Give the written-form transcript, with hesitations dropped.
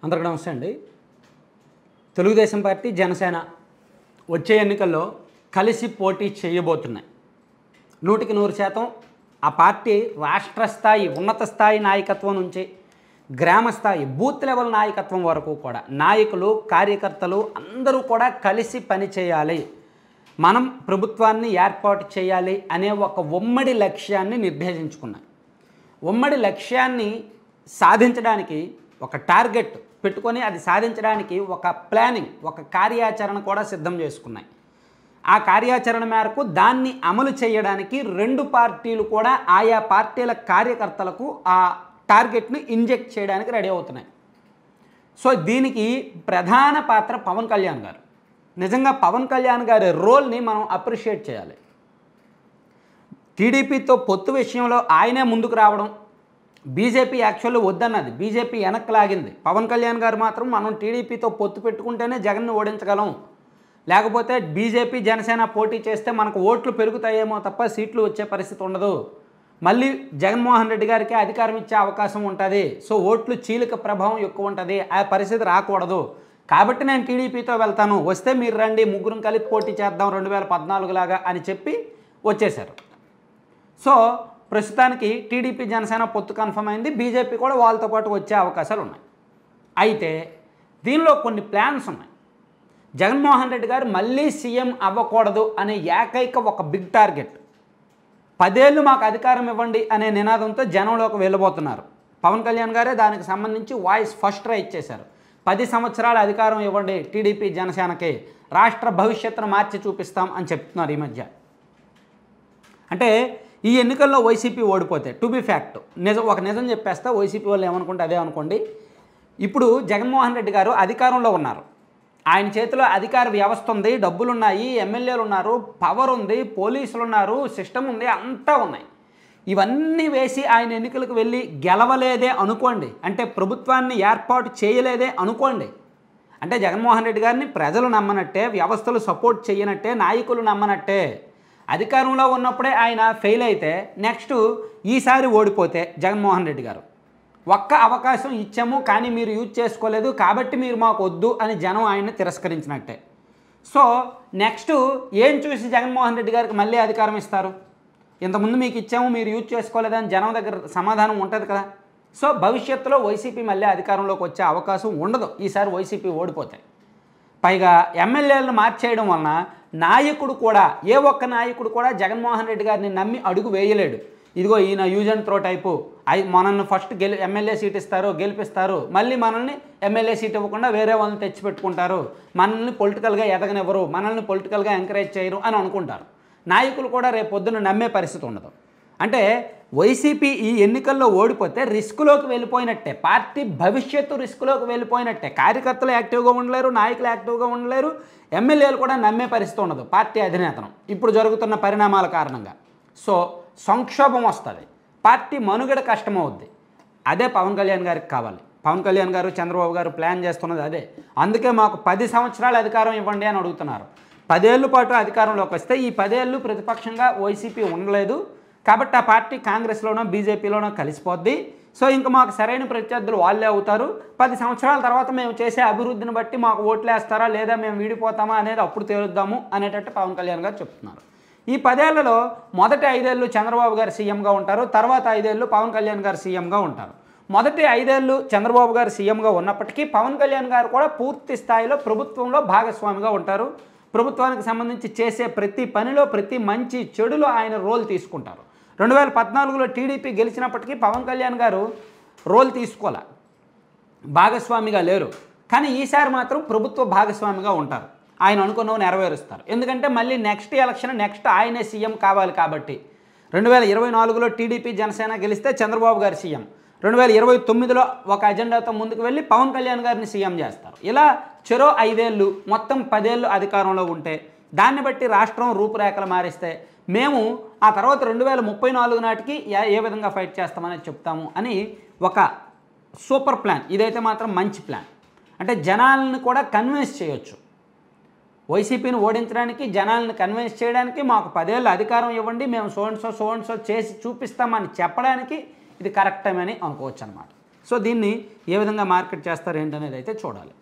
అందరికీ నమస్తే అండి. తెలుగుదేశం పార్టీ, జనసేన వచ్చే ఎన్నికల్లో కలిసి పోటీ చేయబోతున్నాయి. 100% ఆ పార్టీ రాష్ట్ర స్థాయి, ఉన్నత స్థాయి నాయకత్వం నుంచి గ్రామ స్థాయి, బూత్ లెవెల్ నాయకత్వం వరకు కూడా నాయకులు, కార్యకర్తలు అందరూ కూడా కలిసి పనిచేయాలి, మనం ప్రభుత్వాన్ని ఏర్పాటు చేయాలి అనే ఒక ఉమ్మడి లక్ష్యాన్ని నిర్దేశించుకున్నాయి. ఉమ్మడి లక్ష్యాన్ని సాధించడానికి ఒక టార్గెట్ పెట్టుకొని అది సాధించడానికి ఒక ప్లానింగ్, ఒక కార్యాచరణ కూడా సిద్ధం చేసుకున్నాయి. ఆ కార్యాచరణ మేరకు దాన్ని అమలు చేయడానికి రెండు పార్టీలు కూడా ఆయా పార్టీల కార్యకర్తలకు ఆ టార్గెట్ని ఇంజెక్ట్ చేయడానికి రెడీ అవుతున్నాయి. సో దీనికి ప్రధాన పాత్ర పవన్ కళ్యాణ్ గారు. నిజంగా పవన్ కళ్యాణ్ గారి రోల్ని మనం అప్రిషియేట్ చేయాలి. టీడీపీతో పొత్తు విషయంలో ఆయనే ముందుకు రావడం, బీజేపీ యాక్చువల్లీ వద్దన్నది, బీజేపీ వెనక్కి లాగింది. పవన్ కళ్యాణ్ గారు మాత్రం మనం టీడీపీతో పొత్తు పెట్టుకుంటేనే జగన్ను ఓడించగలం, లేకపోతే బీజేపీ జనసేన పోటీ చేస్తే మనకు ఓట్లు పెరుగుతాయేమో తప్ప సీట్లు వచ్చే పరిస్థితి ఉండదు, మళ్ళీ జగన్మోహన్ రెడ్డి గారికి అధికారం ఇచ్చే అవకాశం ఉంటుంది, సో ఓట్లు చీలిక ప్రభావం ఎక్కువ ఉంటుంది, ఆ పరిస్థితి రాకూడదు, కాబట్టి నేను టీడీపీతో వెళ్తాను, వస్తే మీరు రండి, ముగ్గురం కలిపి పోటీ చేద్దాం 2014 లాగా అని చెప్పి వచ్చేశారు. సో ప్రస్తుతానికి టీడీపీ జనసేన పొత్తు కన్ఫర్మ్ అయింది. బీజేపీ కూడా వాళ్ళతో పాటు వచ్చే అవకాశాలు ఉన్నాయి. అయితే దీనిలో కొన్ని ప్లాన్స్ ఉన్నాయి. జగన్మోహన్ రెడ్డి గారు మళ్ళీ సీఎం అవ్వకూడదు అనే ఏకైక ఒక బిగ్ టార్గెట్, 10 ఏళ్ళు మాకు అధికారం ఇవ్వండి అనే నినాదంతో జనంలోకి వెళ్ళబోతున్నారు. పవన్ కళ్యాణ్ గారే దానికి సంబంధించి వాయిస్ ఫస్ట్ రైజ్ చేశారు. 10 సంవత్సరాల అధికారం ఇవ్వండి టీడీపీ జనసేనకి, రాష్ట్ర భవిష్యత్తును మార్చి చూపిస్తాం అని చెప్తున్నారు ఈ మధ్య. అంటే ఈ ఎన్నికల్లో వైసీపీ ఓడిపోతే, టు బి ఫ్యాక్ట్, నిజం చెప్పేస్తా, వైసీపీ వాళ్ళు ఏమనుకుంటే అదే అనుకోండి. ఇప్పుడు జగన్మోహన్ రెడ్డి గారు అధికారంలో ఉన్నారు, ఆయన చేతిలో అధికార వ్యవస్థ ఉంది, డబ్బులున్నాయి, ఎమ్మెల్యేలు ఉన్నారు, పవర్ ఉంది, పోలీసులు ఉన్నారు, సిస్టమ్ ఉంది, అంతా ఉన్నాయి. ఇవన్నీ వేసి ఆయన ఎన్నికలకు వెళ్ళి గెలవలేదే అనుకోండి, అంటే ప్రభుత్వాన్ని ఏర్పాటు చేయలేదే అనుకోండి, అంటే జగన్మోహన్ రెడ్డి గారిని ప్రజలు నమ్మనట్టే, వ్యవస్థలు సపోర్ట్ చేయనట్టే, నాయకులు నమ్మనట్టే. అధికారంలో ఉన్నప్పుడే ఆయన ఫెయిల్ అయితే నెక్స్ట్ ఈసారి ఓడిపోతే జగన్మోహన్ రెడ్డి గారు ఒక్క అవకాశం ఇచ్చాము కానీ మీరు యూజ్ చేసుకోలేదు కాబట్టి మీరు మాకు వద్దు అని జనం ఆయన్ని తిరస్కరించినట్టే. సో నెక్స్ట్ ఏం చూసి జగన్మోహన్ రెడ్డి గారికి మళ్ళీ అధికారం ఇస్తారు? ఇంతకుముందు మీకు ఇచ్చాము మీరు యూజ్ చేసుకోలేదని జనం దగ్గర సమాధానం ఉంటుంది కదా. సో భవిష్యత్తులో వైసీపీ మళ్ళీ అధికారంలోకి వచ్చే అవకాశం ఉండదు ఈసారి వైసీపీ ఓడిపోతే. పైగా ఎమ్మెల్యేలను మార్చేయడం వలన నాయకుడు కూడా, ఏ ఒక్క నాయకుడు కూడా జగన్మోహన్ రెడ్డి గారిని నమ్మి అడుగు వేయలేడు. ఇదిగో ఈయన యూజ్ అండ్ త్రో టైపు, మనల్ని ఫస్ట్ ఎమ్మెల్యే సీట్ ఇస్తారు, గెలిపిస్తారు, మళ్ళీ మనల్ని ఎమ్మెల్యే సీట్ ఇవ్వకుండా వేరే వాళ్ళని తెచ్చిపెట్టుకుంటారు, మనల్ని పొలిటికల్గా ఎదగనివ్వరు, మనల్ని పొలిటికల్గా ఎంకరేజ్ చేయరు అని అనుకుంటారు. నాయకులు కూడా రేపు పొద్దున్న నమ్మే పరిస్థితి ఉండదు. అంటే వైసీపీ ఈ ఎన్నికల్లో ఓడిపోతే రిస్క్లోకి వెళ్ళిపోయినట్టే, పార్టీ భవిష్యత్తు రిస్క్లోకి వెళ్ళిపోయినట్టే. కార్యకర్తలు యాక్టివ్గా ఉండలేరు, నాయకులు యాక్టివ్గా ఉండలేరు, ఎమ్మెల్యేలు కూడా నమ్మే పరిస్థితి ఉండదు పార్టీ అధినేతను ఇప్పుడు జరుగుతున్న పరిణామాల కారణంగా. సో సంక్షోభం వస్తుంది, పార్టీ మనుగడ కష్టమవుద్ది. అదే పవన్ కళ్యాణ్ గారికి కావాలి. పవన్ కళ్యాణ్ గారు, చంద్రబాబు గారు ప్లాన్ చేస్తున్నది అదే. అందుకే మాకు 10 సంవత్సరాల అధికారం ఇవ్వండి అని అడుగుతున్నారు. 10 ఏళ్ళ పాటు అధికారంలోకి వస్తే ఈ 10 ఏళ్ళు ప్రతిపక్షంగా వైసీపీ ఉండలేదు కాబట్టి ఆ పార్టీ కాంగ్రెస్లోనో బీజేపీలోనో కలిసిపోద్ది. సో ఇంకా మాకు సరైన ప్రత్యర్థులు వాళ్ళే అవుతారు. 10 సంవత్సరాల తర్వాత మేము చేసే అభివృద్ధిని బట్టి మాకు ఓట్లు వేస్తారా లేదా మేము వీడిపోతామా అనేది అప్పుడు తేలుద్దాము అనేటట్టు పవన్ కళ్యాణ్ గారు చెప్తున్నారు. ఈ 10 ఏళ్లలో మొదటి 5 ఏళ్ళు చంద్రబాబు గారు సీఎంగా ఉంటారు, తర్వాత 5 ఏళ్ళు పవన్ కళ్యాణ్ గారు సీఎంగా ఉంటారు. మొదటి 5 ఏళ్ళు చంద్రబాబు గారు సీఎంగా ఉన్నప్పటికీ పవన్ కళ్యాణ్ గారు కూడా పూర్తి స్థాయిలో ప్రభుత్వంలో భాగస్వామిగా ఉంటారు. ప్రభుత్వానికి సంబంధించి చేసే ప్రతి పనిలో, ప్రతి మంచి చెడులో ఆయన రోల్ తీసుకుంటారు. 2014లో టీడీపీ గెలిచినప్పటికీ పవన్ కళ్యాణ్ గారు రోల్ తీసుకోలే, భాగస్వామిగా లేరు. కానీ ఈసారి మాత్రం ప్రభుత్వ భాగస్వామిగా ఉంటారు, ఆయన అనుకున్నవి నెరవేరుస్తారు. ఎందుకంటే మళ్ళీ నెక్స్ట్ ఎలక్షన్ ఆయనే సీఎం కావాలి కాబట్టి. 2024లో టీడీపీ జనసేన గెలిస్తే చంద్రబాబు గారు సీఎం, 2029లో ఒక అజెండాతో ముందుకు వెళ్ళి పవన్ కళ్యాణ్ గారిని సీఎం చేస్తారు. ఇలా చెరో 5 ఏళ్ళు మొత్తం 10 ఏళ్ళు అధికారంలో ఉంటే దాన్ని బట్టి రాష్ట్రం రూపురేఖలు మారిస్తే మేము ఆ తర్వాత 2034 నాటికి ఏ విధంగా ఫైట్ చేస్తామని చెప్తాము అని ఒక సూపర్ ప్లాన్. ఇదైతే మాత్రం మంచి ప్లాన్. అంటే జనాలను కూడా కన్విన్స్ చేయొచ్చు, వైసీపీని ఓడించడానికి జనాలను కన్విన్స్ చేయడానికి మాకు 10 ఏళ్ళు అధికారం ఇవ్వండి, మేము సో అండ్ సో చేసి చూపిస్తామని చెప్పడానికి ఇది కరెక్ట్ టైం అని అనుకోవచ్చు అన్నమాట. సో దీన్ని ఏ విధంగా మార్కెట్ చేస్తారు ఏంటనేది అయితే చూడాలి.